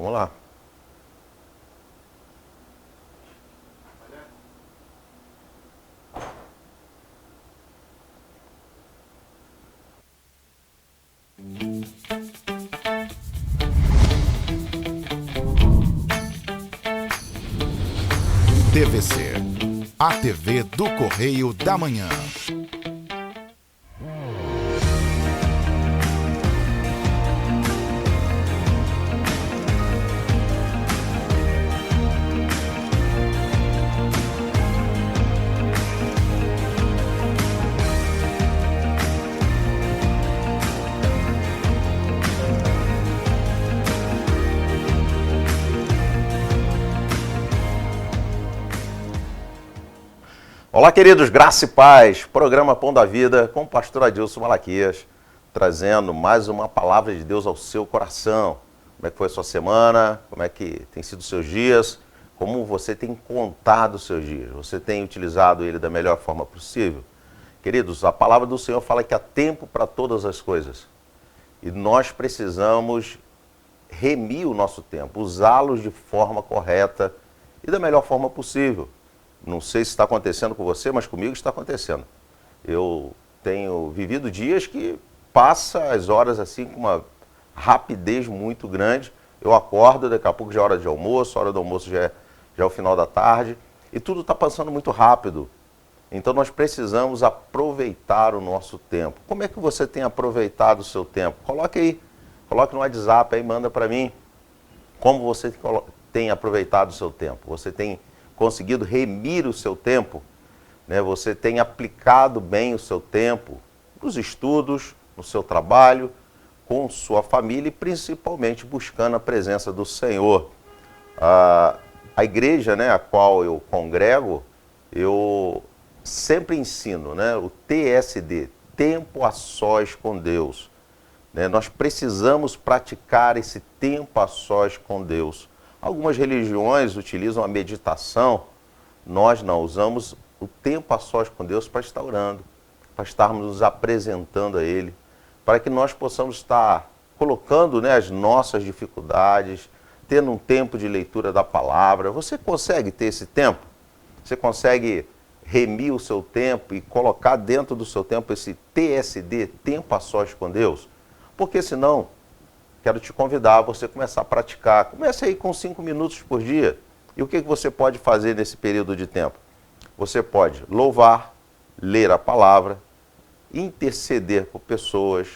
Vamos lá. TVC, a TV do Correio da Manhã. Olá, queridos, graça e paz, programa Pão da Vida com o pastor Adilson Malaquias, trazendo mais uma palavra de Deus ao seu coração. Como é que foi a sua semana? Como é que tem sido os seus dias? Como você tem contado os seus dias? Você tem utilizado ele da melhor forma possível? Queridos, a palavra do Senhor fala que há tempo para todas as coisas. E nós precisamos remir o nosso tempo, usá-los de forma correta e da melhor forma possível. Não sei se está acontecendo com você, mas comigo está acontecendo. Eu tenho vivido dias que passa as horas assim com uma rapidez muito grande. Eu acordo, daqui a pouco já é hora de almoço, a hora do almoço já é o final da tarde. E tudo está passando muito rápido. Então nós precisamos aproveitar o nosso tempo. Como é que você tem aproveitado o seu tempo? Coloque aí, coloque no WhatsApp aí, manda para mim. Como você tem aproveitado o seu tempo? Você tem conseguido remir o seu tempo, né? Você tem aplicado bem o seu tempo nos estudos, no seu trabalho, com sua família e principalmente buscando a presença do Senhor. A igreja, né, a qual eu congrego, eu sempre ensino, né, o TSD, Tempo a Sós com Deus. Né? Nós precisamos praticar esse tempo a sós com Deus. Algumas religiões utilizam a meditação, nós não, usamos o tempo a sós com Deus para estar orando, para estarmos nos apresentando a Ele, para que nós possamos estar colocando, né, as nossas dificuldades, tendo um tempo de leitura da palavra. Você consegue ter esse tempo? Você consegue remir o seu tempo e colocar dentro do seu tempo esse TSD, tempo a sós com Deus? Porque senão, quero te convidar a você começar a praticar. Comece aí com 5 minutos por dia. E o que você pode fazer nesse período de tempo? Você pode louvar, ler a palavra, interceder por pessoas,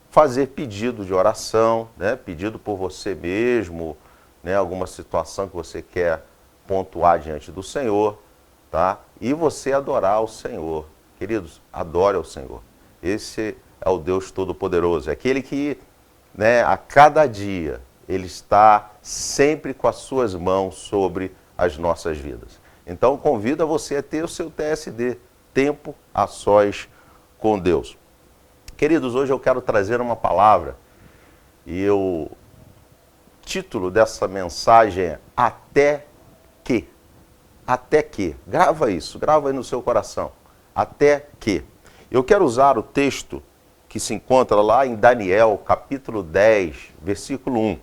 fazer pedido de oração, né? Pedido por você mesmo, né? Alguma situação que você quer pontuar diante do Senhor, tá? E você adorar o Senhor. Queridos, adore ao Senhor. Esse é o Deus Todo-Poderoso, é aquele que, né, a cada dia, Ele está sempre com as suas mãos sobre as nossas vidas. Então, convido a você a ter o seu TSD, Tempo a Sós com Deus. Queridos, hoje eu quero trazer uma palavra e o título dessa mensagem é Até que. Até que. Grava isso, grava aí no seu coração. Até que. Eu quero usar o texto que se encontra lá em Daniel, capítulo 10, versículo 1.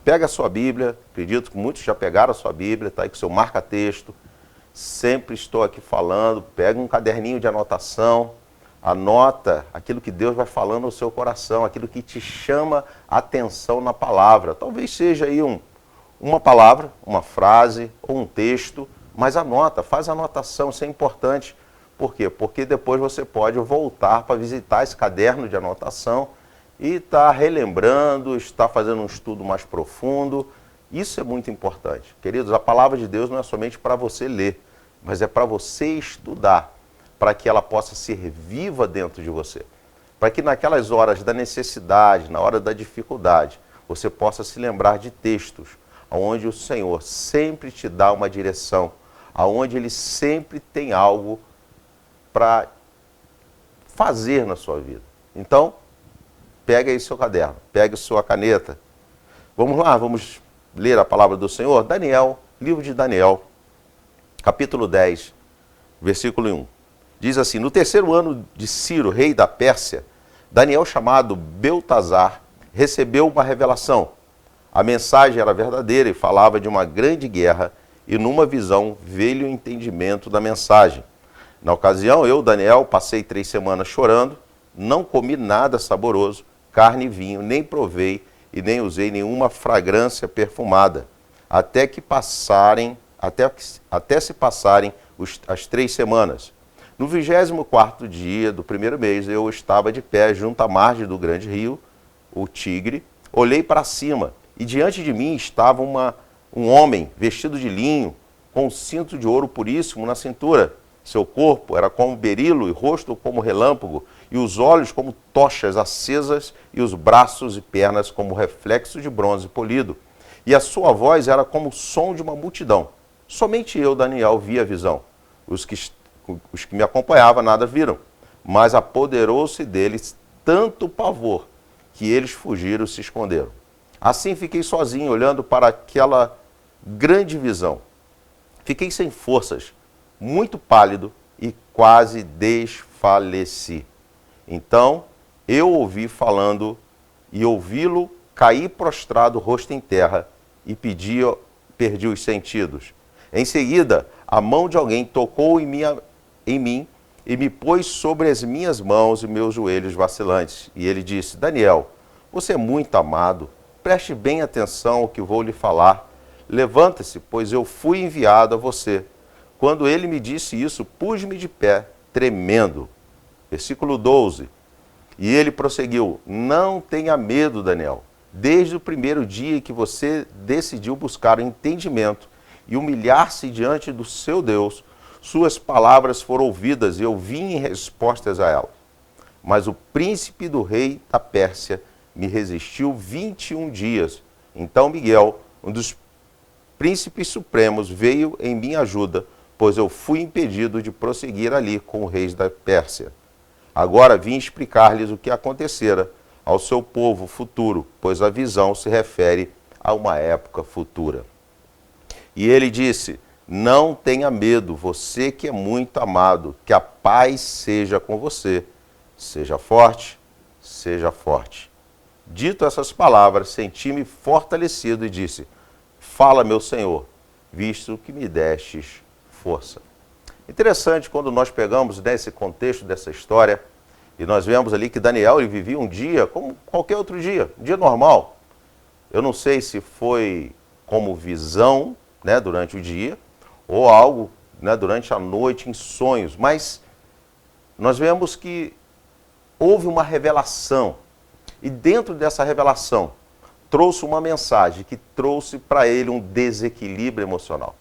Pega a sua Bíblia, acredito que muitos já pegaram a sua Bíblia, está aí com o seu marca-texto. Sempre estou aqui falando, pega um caderninho de anotação, anota aquilo que Deus vai falando no seu coração, aquilo que te chama a atenção na palavra. Talvez seja aí uma palavra, uma frase ou um texto, mas anota, faz anotação, isso é importante. Por quê? Porque depois você pode voltar para visitar esse caderno de anotação e estar relembrando, estar fazendo um estudo mais profundo. Isso é muito importante. Queridos, a palavra de Deus não é somente para você ler, mas é para você estudar, para que ela possa ser viva dentro de você. Para que naquelas horas da necessidade, na hora da dificuldade, você possa se lembrar de textos onde o Senhor sempre te dá uma direção, onde Ele sempre tem algo para fazer na sua vida. Então, pega aí seu caderno, pega sua caneta. Vamos lá, vamos ler a palavra do Senhor. Daniel, livro de Daniel, capítulo 10, versículo 1. Diz assim: no terceiro ano de Ciro, rei da Pérsia, Daniel, chamado Beltazar, recebeu uma revelação. A mensagem era verdadeira e falava de uma grande guerra, e numa visão veio o entendimento da mensagem. Na ocasião, eu, Daniel, passei 3 semanas chorando, não comi nada saboroso, carne e vinho, nem provei e nem usei nenhuma fragrância perfumada, até se passarem as 3 semanas. No 24º dia do primeiro mês, eu estava de pé junto à margem do grande rio, o Tigre, olhei para cima, e diante de mim estava um homem vestido de linho, com um cinto de ouro puríssimo na cintura. Seu corpo era como berilo, e rosto como relâmpago, e os olhos como tochas acesas, e os braços e pernas como reflexo de bronze polido. E a sua voz era como o som de uma multidão. Somente eu, Daniel, vi a visão. Os que me acompanhavam nada viram, mas apoderou-se deles tanto pavor, que eles fugiram e se esconderam. Assim fiquei sozinho, olhando para aquela grande visão. Fiquei sem forças, muito pálido e quase desfaleci. Então eu ouvi falando e ouvi-lo caí prostrado, rosto em terra, e perdi os sentidos. Em seguida, a mão de alguém tocou em mim e me pôs sobre as minhas mãos e meus joelhos vacilantes. E ele disse: Daniel, você é muito amado, preste bem atenção ao que vou lhe falar. Levanta-se, pois eu fui enviado a você. Quando ele me disse isso, pus-me de pé, tremendo. Versículo 12. E ele prosseguiu: não tenha medo, Daniel. Desde o primeiro dia que você decidiu buscar o entendimento e humilhar-se diante do seu Deus, suas palavras foram ouvidas e eu vim em respostas a elas. Mas o príncipe do rei da Pérsia me resistiu 21 dias. Então Miguel, um dos príncipes supremos, veio em minha ajuda, pois eu fui impedido de prosseguir ali com o rei da Pérsia. Agora vim explicar-lhes o que acontecera ao seu povo futuro, pois a visão se refere a uma época futura. E ele disse: não tenha medo, você que é muito amado, que a paz seja com você. Seja forte, seja forte. Dito essas palavras, senti-me fortalecido e disse: fala, meu Senhor, visto que me destes força. Interessante quando nós pegamos nesse contexto dessa história e nós vemos ali que Daniel ele vivia um dia como qualquer outro dia, um dia normal. Eu não sei se foi como visão, né, durante o dia, ou algo, né, durante a noite em sonhos, mas nós vemos que houve uma revelação, e dentro dessa revelação trouxe uma mensagem que trouxe para ele um desequilíbrio emocional.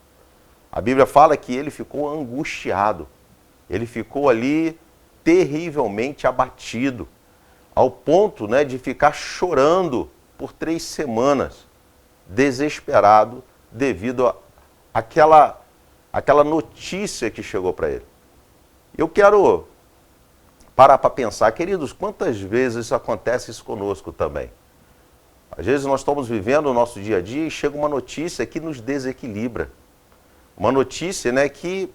A Bíblia fala que ele ficou angustiado, ele ficou ali terrivelmente abatido, ao ponto, né, de ficar chorando por 3 semanas, desesperado devido àquela notícia que chegou para ele. Eu quero parar para pensar, queridos, quantas vezes acontece isso conosco também? Às vezes nós estamos vivendo o nosso dia a dia e chega uma notícia que nos desequilibra. Uma notícia, né, que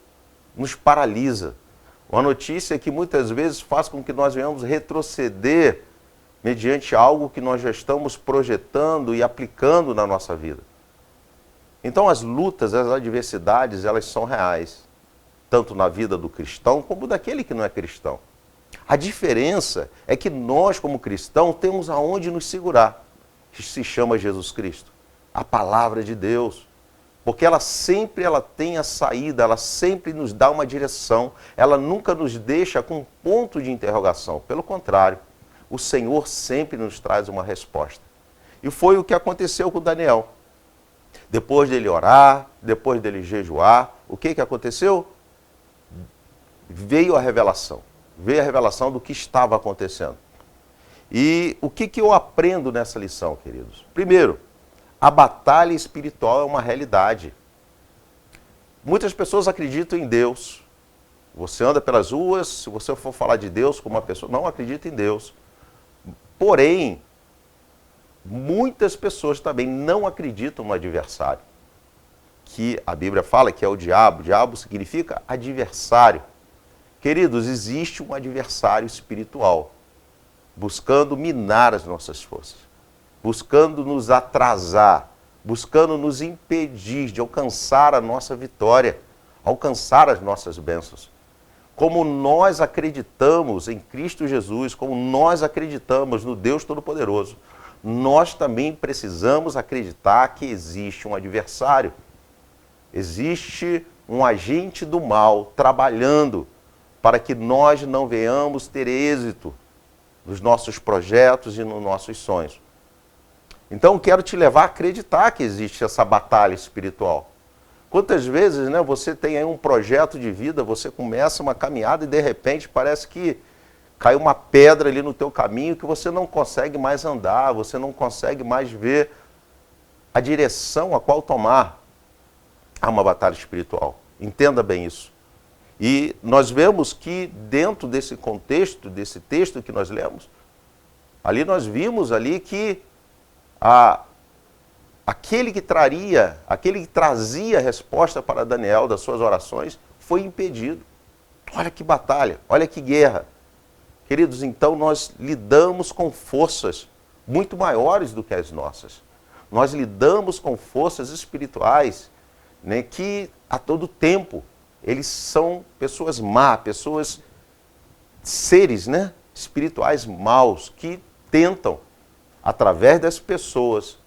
nos paralisa. Uma notícia que muitas vezes faz com que nós venhamos retroceder mediante algo que nós já estamos projetando e aplicando na nossa vida. Então as lutas, as adversidades, elas são reais, tanto na vida do cristão como daquele que não é cristão. A diferença é que nós, como cristãos, temos aonde nos segurar, que se chama Jesus Cristo, a palavra de Deus. Porque ela tem a saída, ela sempre nos dá uma direção, ela nunca nos deixa com um ponto de interrogação. Pelo contrário, o Senhor sempre nos traz uma resposta. E foi o que aconteceu com Daniel. Depois dele orar, depois dele jejuar, o que aconteceu? Veio a revelação do que estava acontecendo. E o que eu aprendo nessa lição, queridos? Primeiro, a batalha espiritual é uma realidade. Muitas pessoas acreditam em Deus. Você anda pelas ruas, se você for falar de Deus com uma pessoa, não acredita em Deus. Porém, muitas pessoas também não acreditam no adversário, que a Bíblia fala que é o diabo. O diabo significa adversário. Queridos, existe um adversário espiritual buscando minar as nossas forças. buscando nos atrasar, buscando nos impedir de alcançar a nossa vitória, alcançar as nossas bênçãos. Como nós acreditamos em Cristo Jesus, como nós acreditamos no Deus Todo-Poderoso, nós também precisamos acreditar que existe um adversário, existe um agente do mal trabalhando para que nós não venhamos ter êxito nos nossos projetos e nos nossos sonhos. Então, quero te levar a acreditar que existe essa batalha espiritual. Quantas vezes, né, você tem aí um projeto de vida, você começa uma caminhada e de repente parece que cai uma pedra ali no teu caminho que você não consegue mais andar, você não consegue mais ver a direção a qual tomar. Há uma batalha espiritual. Entenda bem isso. E nós vemos que dentro desse contexto, desse texto que nós lemos, ali nós vimos ali que aquele que trazia a resposta para Daniel das suas orações foi impedido. Olha que batalha, olha que guerra. Queridos, então nós lidamos com forças muito maiores do que as nossas. Nós lidamos com forças espirituais, né, que a todo tempo eles são pessoas má, seres, né, espirituais maus que tentam, através das pessoas,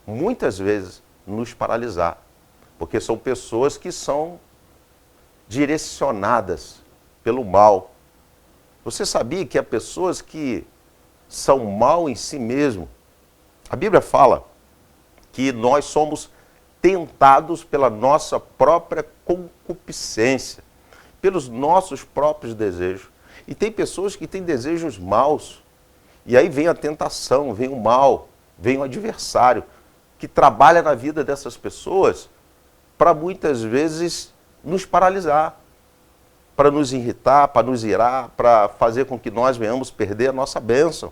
muitas vezes, nos paralisar. Porque são pessoas que são direcionadas pelo mal. Você sabia que há pessoas que são mal em si mesmo? A Bíblia fala que nós somos tentados pela nossa própria concupiscência, pelos nossos próprios desejos. E tem pessoas que têm desejos maus. E aí vem a tentação, vem o mal, vem o adversário, que trabalha na vida dessas pessoas para muitas vezes nos paralisar, para nos irritar, para nos irar, para fazer com que nós venhamos perder a nossa bênção.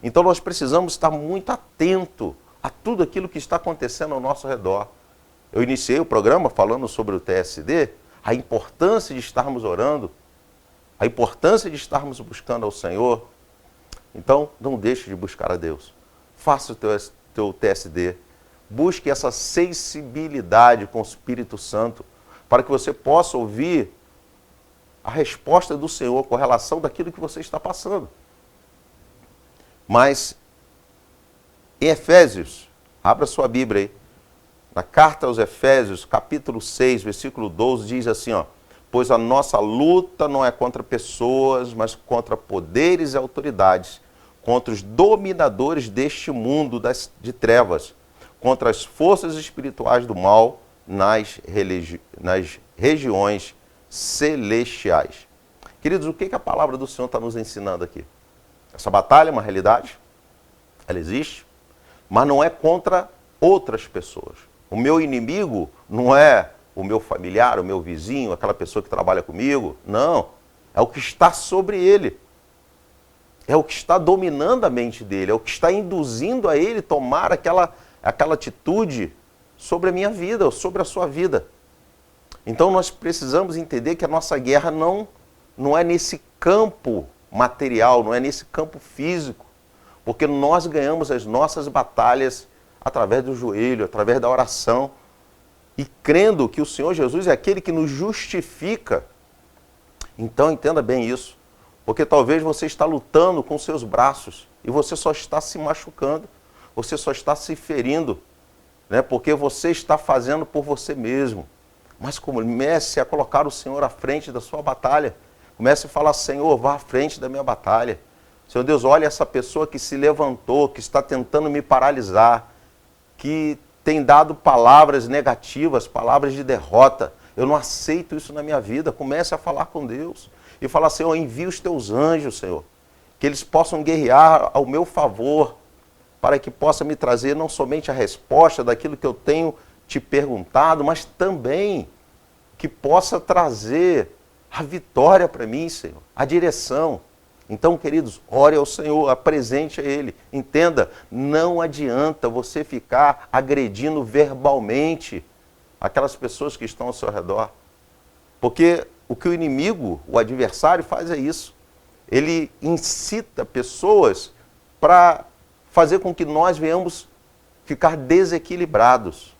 Então nós precisamos estar muito atento a tudo aquilo que está acontecendo ao nosso redor. Eu iniciei o programa falando sobre o TSD, a importância de estarmos orando, a importância de estarmos buscando ao Senhor. Então, não deixe de buscar a Deus. Faça o teu TSD. Busque essa sensibilidade com o Espírito Santo para que você possa ouvir a resposta do Senhor com relação daquilo que você está passando. Mas, em Efésios, abra sua Bíblia aí, na carta aos Efésios, capítulo 6, versículo 12, diz assim, ó: pois a nossa luta não é contra pessoas, mas contra poderes e autoridades, contra os dominadores deste mundo de trevas, contra as forças espirituais do mal nas regiões celestiais. Queridos, o que a palavra do Senhor está nos ensinando aqui? Essa batalha é uma realidade, ela existe, mas não é contra outras pessoas. O meu inimigo não é o meu familiar, o meu vizinho, aquela pessoa que trabalha comigo. Não, é o que está sobre ele. É o que está dominando a mente dele, é o que está induzindo a ele tomar aquela atitude sobre a minha vida, ou sobre a sua vida. Então nós precisamos entender que a nossa guerra não é nesse campo material, não é nesse campo físico, porque nós ganhamos as nossas batalhas através do joelho, através da oração, e crendo que o Senhor Jesus é aquele que nos justifica. Então entenda bem isso, porque talvez você está lutando com seus braços e você só está se machucando, você só está se ferindo, né? Porque você está fazendo por você mesmo. Mas comece a colocar o Senhor à frente da sua batalha. Comece a falar: Senhor, vá à frente da minha batalha. Senhor Deus, olha essa pessoa que se levantou, que está tentando me paralisar, que tem dado palavras negativas, palavras de derrota. Eu não aceito isso na minha vida. Comece a falar com Deus e falar: Senhor, envia os teus anjos, Senhor, que eles possam guerrear ao meu favor, para que possa me trazer não somente a resposta daquilo que eu tenho te perguntado, mas também que possa trazer a vitória para mim, Senhor, a direção. Então, queridos, ore ao Senhor, apresente a Ele. Entenda, não adianta você ficar agredindo verbalmente aquelas pessoas que estão ao seu redor. Porque o que o inimigo, o adversário, faz é isso. Ele incita pessoas para fazer com que nós venhamos ficar desequilibrados.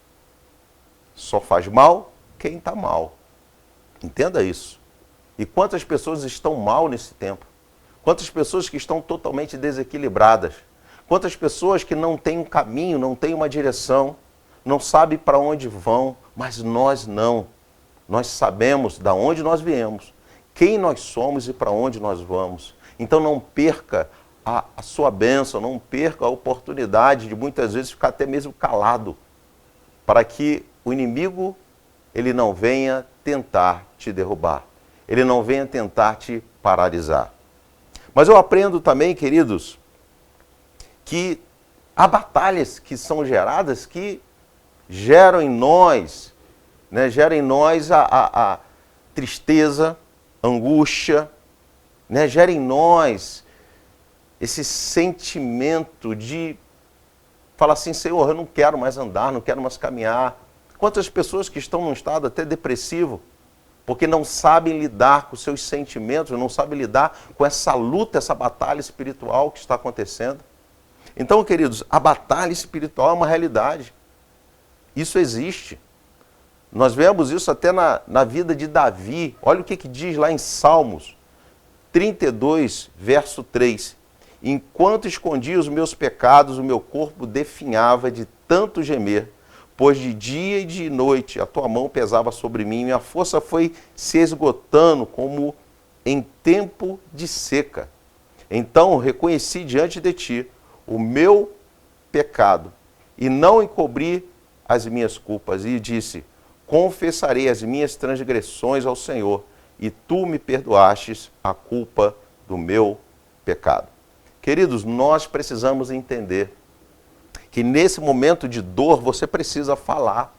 Só faz mal quem está mal. Entenda isso. E quantas pessoas estão mal nesse tempo? Quantas pessoas que estão totalmente desequilibradas? Quantas pessoas que não têm um caminho, não têm uma direção, não sabem para onde vão, mas nós não. Nós sabemos de onde nós viemos, quem nós somos e para onde nós vamos. Então não perca a sua bênção, não perca a oportunidade de muitas vezes ficar até mesmo calado, para que o inimigo ele não venha tentar te derrubar, ele não venha tentar te paralisar. Mas eu aprendo também, queridos, que há batalhas que são geradas que geram em nós, gera em nós a tristeza, angústia, gera em nós esse sentimento de falar assim, Senhor, eu não quero mais andar, não quero mais caminhar. Quantas pessoas que estão num estado até depressivo, porque não sabem lidar com os seus sentimentos, não sabem lidar com essa luta, essa batalha espiritual que está acontecendo. Então, queridos, a batalha espiritual é uma realidade. Isso existe. Nós vemos isso até na vida de Davi. Olha o que diz lá em Salmos 32, verso 3. Enquanto escondia os meus pecados, o meu corpo definhava de tanto gemer, pois de dia e de noite a tua mão pesava sobre mim, minha força foi se esgotando como em tempo de seca. Então reconheci diante de ti o meu pecado e não encobri as minhas culpas, e disse, confessarei as minhas transgressões ao Senhor, e tu me perdoastes a culpa do meu pecado. Queridos, nós precisamos entender que nesse momento de dor você precisa falar.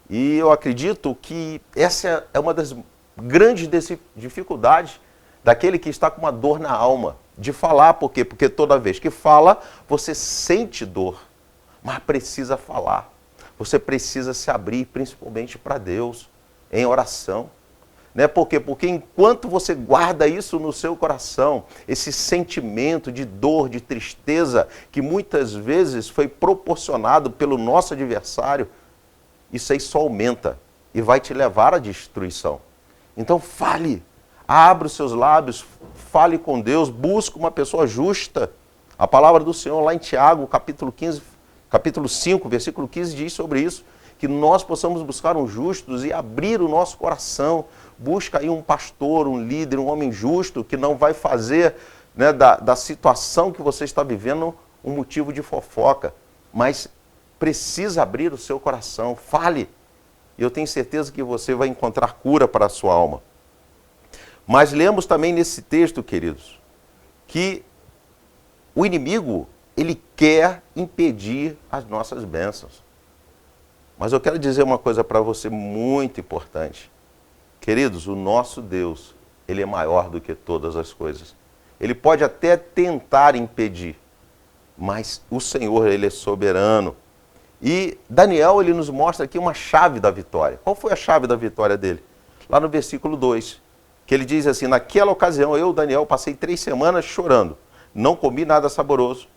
E eu acredito que essa é uma das grandes dificuldades daquele que está com uma dor na alma, de falar. Por quê? Porque toda vez que fala, você sente dor, mas precisa falar. Você precisa se abrir, principalmente para Deus, em oração. Por quê? Porque enquanto você guarda isso no seu coração, esse sentimento de dor, de tristeza, que muitas vezes foi proporcionado pelo nosso adversário, isso aí só aumenta e vai te levar à destruição. Então fale, abra os seus lábios, fale com Deus, busque uma pessoa justa. A palavra do Senhor lá em Tiago, capítulo 5, versículo 15, diz sobre isso, que nós possamos buscar um justo e abrir o nosso coração. Busca aí um pastor, um líder, um homem justo, que não vai fazer da situação que você está vivendo um motivo de fofoca, mas precisa abrir o seu coração, fale. E eu tenho certeza que você vai encontrar cura para a sua alma. Mas lemos também nesse texto, queridos, que o inimigo, ele quer impedir as nossas bênçãos. Mas eu quero dizer uma coisa para você muito importante. Queridos, o nosso Deus, ele é maior do que todas as coisas. Ele pode até tentar impedir, mas o Senhor, ele é soberano. E Daniel, ele nos mostra aqui uma chave da vitória. Qual foi a chave da vitória dele? Lá no versículo 2, que ele diz assim, naquela ocasião eu, Daniel, passei 3 semanas chorando. Não comi nada saboroso,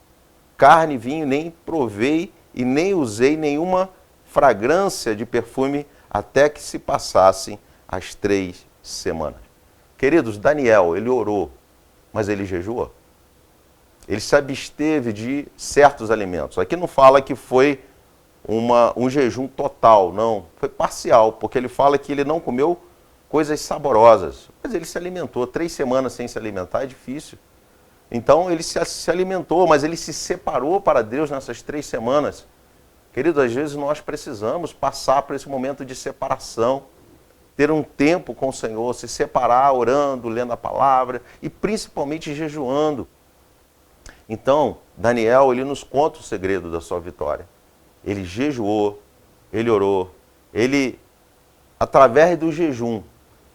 carne, vinho, nem provei e nem usei nenhuma fragrância de perfume até que se passassem as 3 semanas. Queridos, Daniel, ele orou, mas ele jejuou. Ele se absteve de certos alimentos. Aqui não fala que foi um jejum total, não. Foi parcial, porque ele fala que ele não comeu coisas saborosas. Mas ele se alimentou. 3 semanas sem se alimentar é difícil. Então ele se alimentou, mas ele se separou para Deus nessas 3 semanas. Querido, às vezes nós precisamos passar por esse momento de separação, ter um tempo com o Senhor, se separar, orando, lendo a palavra e principalmente jejuando. Então, Daniel, ele nos conta o segredo da sua vitória. Ele jejuou, ele orou, ele, através do jejum,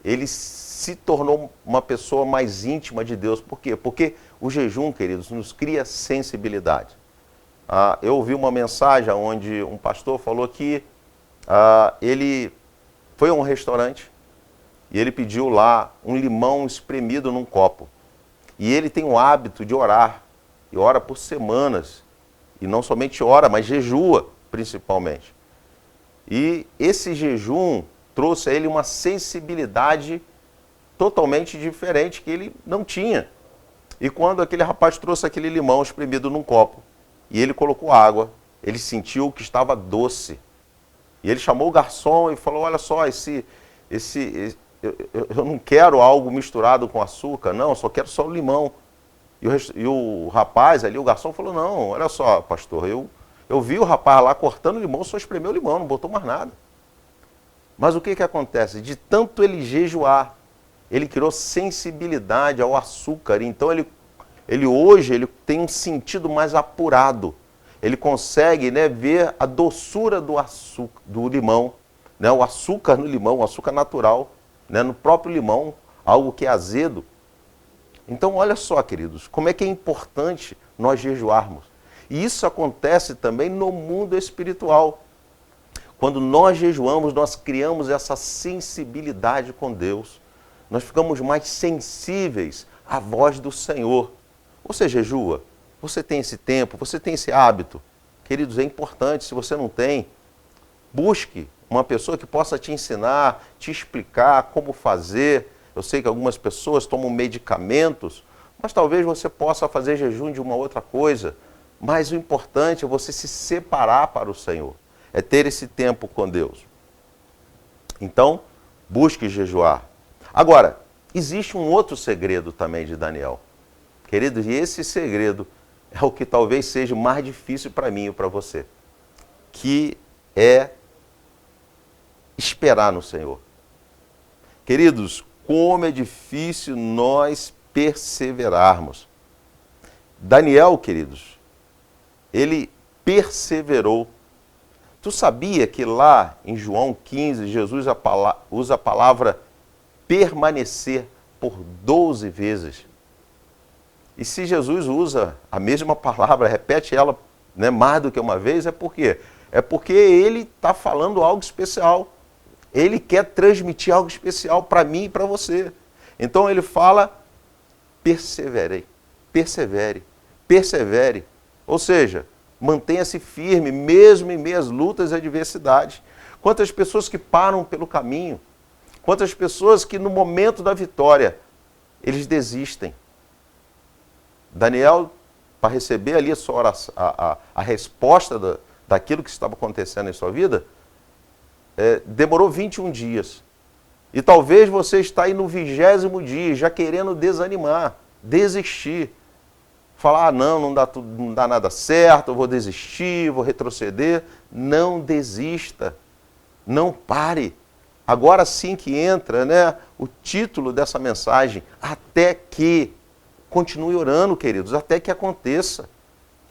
ele se tornou uma pessoa mais íntima de Deus. Por quê? Porque o jejum, queridos, nos cria sensibilidade. Eu ouvi uma mensagem onde um pastor falou que ele foi a um restaurante e ele pediu lá um limão espremido num copo. E ele tem o hábito de orar, e ora por semanas. E não somente ora, mas jejua, principalmente. E esse jejum trouxe a ele uma sensibilidade totalmente diferente que ele não tinha. E quando aquele rapaz trouxe aquele limão espremido num copo, e ele colocou água, ele sentiu que estava doce. E ele chamou o garçom e falou, olha só, eu não quero algo misturado com açúcar, não, só quero só o limão. E o rapaz ali, o garçom, falou, não, olha só, pastor, eu vi o rapaz lá cortando limão, só espremeu o limão, não botou mais nada. Mas o que acontece? De tanto ele jejuar, ele criou sensibilidade ao açúcar. Então hoje ele tem um sentido mais apurado. Ele consegue, né, ver a doçura do açúcar, do limão, né, o açúcar no limão, o açúcar natural, né, no próprio limão, algo que é azedo. Então olha só, queridos, como é que é importante nós jejuarmos. E isso acontece também no mundo espiritual. Quando nós jejuamos, nós criamos essa sensibilidade com Deus. Nós ficamos mais sensíveis à voz do Senhor. Você jejua? Você tem esse tempo? Você tem esse hábito? Queridos, é importante. Se você não tem, busque uma pessoa que possa te ensinar, te explicar como fazer. Eu sei que algumas pessoas tomam medicamentos, mas talvez você possa fazer jejum de uma outra coisa. Mas o importante é você se separar para o Senhor. É ter esse tempo com Deus. Então, busque jejuar. Agora, existe um outro segredo também de Daniel. Queridos, e esse segredo é o que talvez seja mais difícil para mim e para você. Que é esperar no Senhor. Queridos, como é difícil nós perseverarmos. Daniel, queridos, ele perseverou. Tu sabia que lá em João 15, Jesus usa a palavra permanecer por 12 vezes? E se Jesus usa a mesma palavra, repete ela, né, mais do que uma vez, é por quê? É porque ele está falando algo especial. Ele quer transmitir algo especial para mim e para você. Então ele fala, persevere, persevere, persevere. Ou seja, mantenha-se firme, mesmo em meio às lutas e adversidades. Quantas pessoas que param pelo caminho, quantas pessoas que no momento da vitória, eles desistem. Daniel, para receber ali a resposta daquilo que estava acontecendo em sua vida, demorou 21 dias. E talvez você está aí no 20º dia, já querendo desanimar, desistir. Falar, não dá nada certo, eu vou desistir, vou retroceder. Não desista, não pare. Agora sim que entra, né, o título dessa mensagem, até que. Continue orando, queridos, até que aconteça.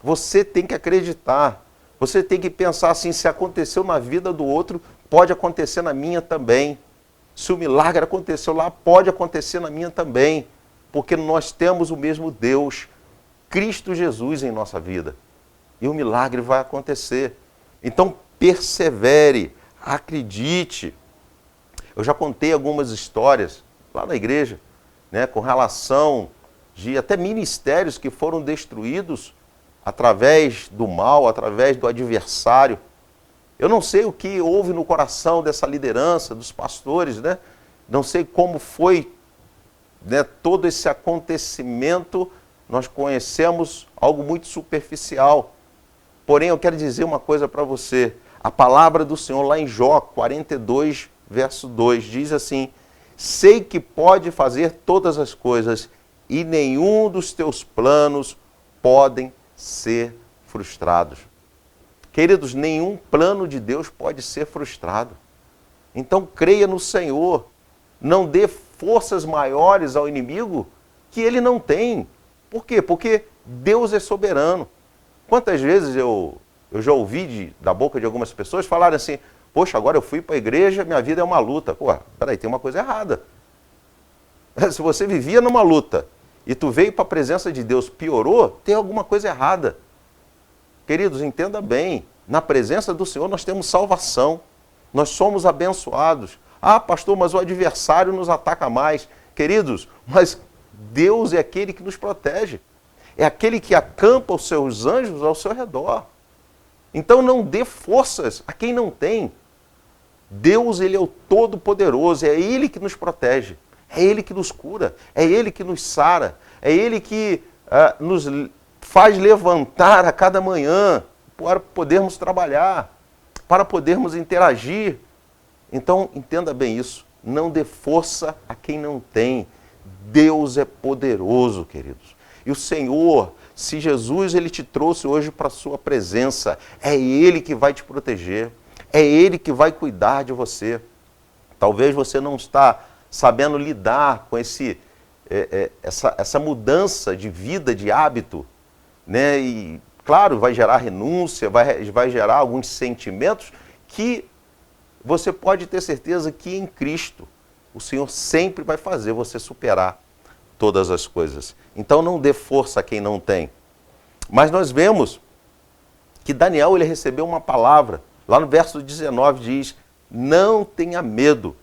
Você tem que acreditar. Você tem que pensar assim, se aconteceu na vida do outro, pode acontecer na minha também. Se o milagre aconteceu lá, pode acontecer na minha também. Porque nós temos o mesmo Deus, Cristo Jesus em nossa vida. E o milagre vai acontecer. Então, persevere, acredite. Eu já contei algumas histórias lá na igreja, né, com relação de até ministérios que foram destruídos através do mal, através do adversário. Eu não sei o que houve no coração dessa liderança, dos pastores, né? Não sei como foi, né, todo esse acontecimento. Nós conhecemos algo muito superficial. Porém, eu quero dizer uma coisa para você. A palavra do Senhor lá em Jó 42, verso 2, diz assim: sei que pode fazer todas as coisas e nenhum dos teus planos podem ser frustrados. Queridos, nenhum plano de Deus pode ser frustrado. Então creia no Senhor. Não dê forças maiores ao inimigo que ele não tem. Por quê? Porque Deus é soberano. Quantas vezes eu já ouvi da boca de algumas pessoas falarem assim, poxa, agora eu fui para a igreja, minha vida é uma luta. Pô, peraí, tem uma coisa errada. Se você vivia numa luta e tu veio para a presença de Deus, piorou, tem alguma coisa errada. Queridos, entenda bem, na presença do Senhor nós temos salvação, nós somos abençoados. Ah, pastor, mas o adversário nos ataca mais. Queridos, mas Deus é aquele que nos protege. é aquele que acampa os seus anjos ao seu redor. Então não dê forças a quem não tem. Deus, ele é o Todo-Poderoso, é Ele que nos protege, é Ele que nos cura, é Ele que nos sara, é Ele que nos faz levantar a cada manhã para podermos trabalhar, para podermos interagir. Então, entenda bem isso, não dê força a quem não tem. Deus é poderoso, queridos. E o Senhor, se Jesus ele te trouxe hoje para a sua presença, é Ele que vai te proteger, é Ele que vai cuidar de você. Talvez você não está sabendo lidar com essa mudança de vida, de hábito, né? E, claro, vai gerar renúncia, vai gerar alguns sentimentos que você pode ter certeza que em Cristo o Senhor sempre vai fazer você superar todas as coisas. Então não dê força a quem não tem. Mas nós vemos que Daniel ele recebeu uma palavra. Lá no verso 19 diz, não tenha medo.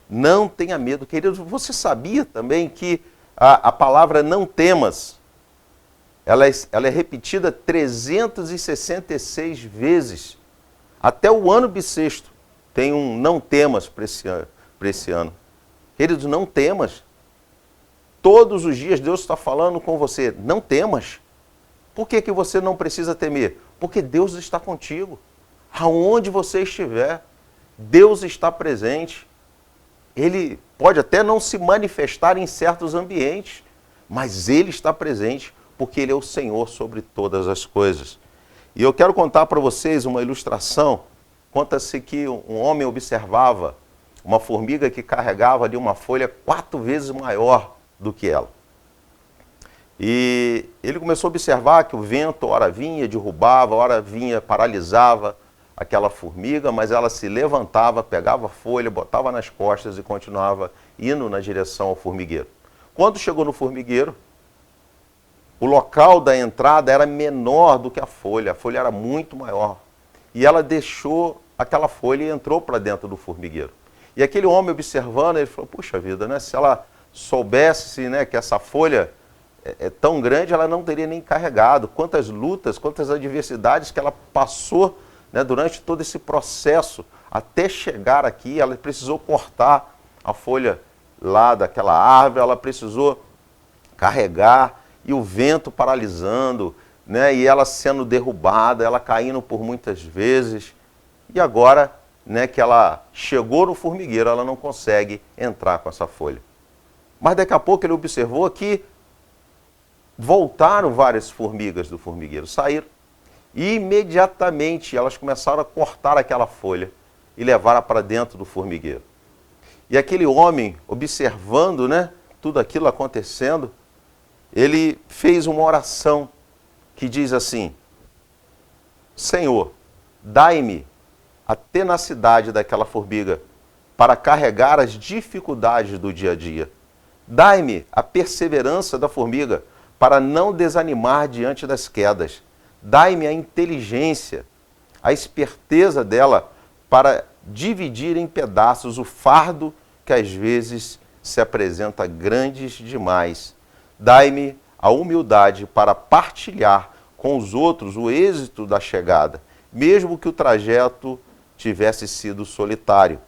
Não tenha medo. Querido, você sabia também que a palavra não temas, ela é repetida 366 vezes. Até o ano bissexto tem um não temas para esse ano. Queridos, não temas. Todos os dias Deus está falando com você, não temas. Por que que você não precisa temer? Porque Deus está contigo. Aonde você estiver, Deus está presente. Ele pode até não se manifestar em certos ambientes, mas Ele está presente, porque Ele é o Senhor sobre todas as coisas. E eu quero contar para vocês uma ilustração. Conta-se que um homem observava uma formiga que carregava ali uma folha 4 vezes maior do que ela. E ele começou a observar que o vento, ora vinha, derrubava, ora vinha, paralisava aquela formiga, mas ela se levantava, pegava a folha, botava nas costas e continuava indo na direção ao formigueiro. Quando chegou no formigueiro, o local da entrada era menor do que a folha era muito maior. E ela deixou aquela folha e entrou para dentro do formigueiro. E aquele homem observando, ele falou, puxa vida, né, se ela soubesse, né, que essa folha é tão grande, ela não teria nem carregado. Quantas lutas, quantas adversidades que ela passou, né, durante todo esse processo, até chegar aqui, ela precisou cortar a folha lá daquela árvore, ela precisou carregar, e o vento paralisando, né, e ela sendo derrubada, ela caindo por muitas vezes, e agora, né, que ela chegou no formigueiro, ela não consegue entrar com essa folha. Mas daqui a pouco ele observou que voltaram várias formigas do formigueiro, saíram. E imediatamente elas começaram a cortar aquela folha e levaram para dentro do formigueiro. E aquele homem, observando, né, tudo aquilo acontecendo, ele fez uma oração que diz assim, Senhor, dai-me a tenacidade daquela formiga para carregar as dificuldades do dia a dia. Dai-me a perseverança da formiga para não desanimar diante das quedas. Dai-me a inteligência, a esperteza dela para dividir em pedaços o fardo que às vezes se apresenta grandes demais. Dai-me a humildade para partilhar com os outros o êxito da chegada, mesmo que o trajeto tivesse sido solitário.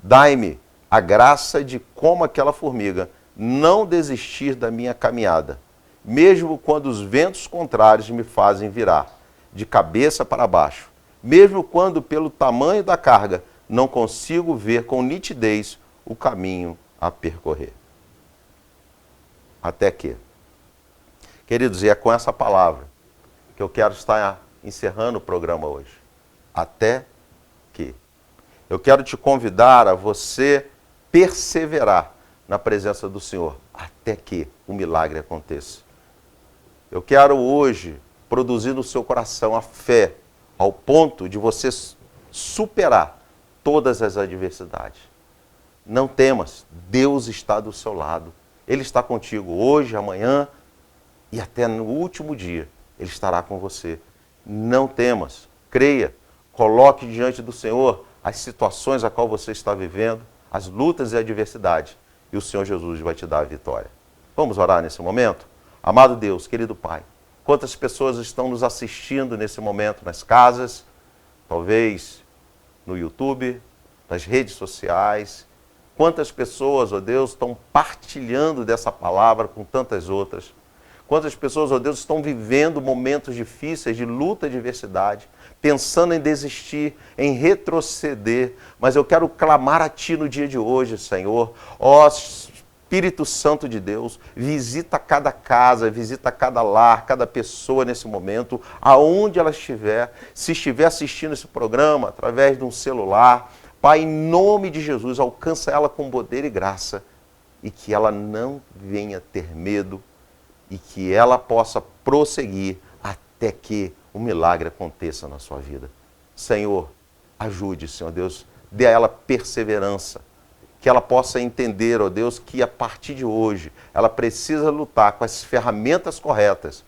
Dai-me a graça de, como aquela formiga, não desistir da minha caminhada, mesmo quando os ventos contrários me fazem virar de cabeça para baixo, mesmo quando, pelo tamanho da carga, não consigo ver com nitidez o caminho a percorrer. Até que, queridos, e é com essa palavra que eu quero estar encerrando o programa hoje. Até que. Eu quero te convidar a você perseverar na presença do Senhor, até que o milagre aconteça. Eu quero hoje produzir no seu coração a fé, ao ponto de você superar todas as adversidades. Não temas, Deus está do seu lado. Ele está contigo hoje, amanhã e até no último dia. Ele estará com você. Não temas, creia, coloque diante do Senhor as situações a qual você está vivendo, as lutas e adversidades, e o Senhor Jesus vai te dar a vitória. Vamos orar nesse momento? Amado Deus, querido Pai, quantas pessoas estão nos assistindo nesse momento nas casas, talvez no YouTube, nas redes sociais. Quantas pessoas, ó Deus, estão partilhando dessa palavra com tantas outras. Quantas pessoas, ó Deus, estão vivendo momentos difíceis de luta e adversidade, pensando em desistir, em retroceder. Mas eu quero clamar a Ti no dia de hoje, Senhor. Ó Espírito Santo de Deus, visita cada casa, visita cada lar, cada pessoa nesse momento, aonde ela estiver. Se estiver assistindo esse programa através de um celular, Pai, em nome de Jesus, alcança ela com poder e graça e que ela não venha ter medo e que ela possa prosseguir até que o milagre aconteça na sua vida. Senhor, ajude, Senhor Deus, dê a ela perseverança, que ela possa entender, ó Deus, que a partir de hoje ela precisa lutar com as ferramentas corretas,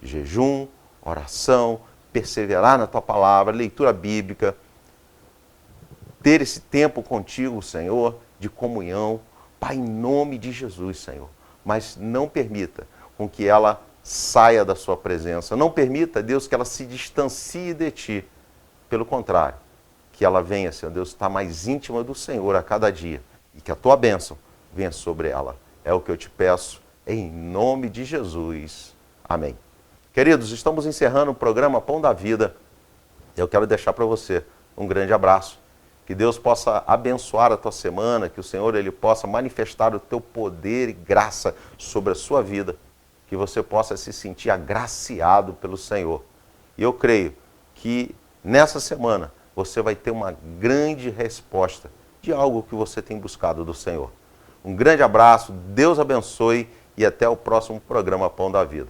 jejum, oração, perseverar na Tua palavra, leitura bíblica, ter esse tempo contigo, Senhor, de comunhão, Pai, em nome de Jesus, Senhor. Mas não permita com que ela saia da sua presença. Não permita, Deus, que ela se distancie de Ti. Pelo contrário, que ela venha, Senhor Deus, estar mais íntima do Senhor a cada dia. E que a Tua bênção venha sobre ela. É o que eu te peço, em nome de Jesus. Amém. Queridos, estamos encerrando o programa Pão da Vida. Eu quero deixar para você um grande abraço. Que Deus possa abençoar a tua semana, que o Senhor ele possa manifestar o teu poder e graça sobre a sua vida, que você possa se sentir agraciado pelo Senhor. E eu creio que nessa semana você vai ter uma grande resposta de algo que você tem buscado do Senhor. Um grande abraço, Deus abençoe e até o próximo programa Pão da Vida.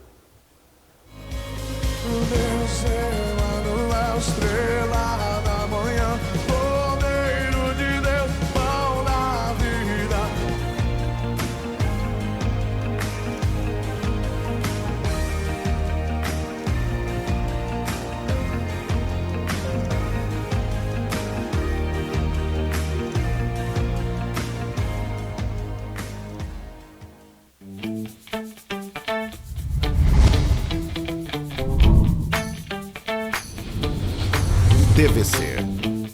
TVC,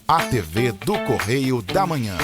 a TV do Correio da Manhã.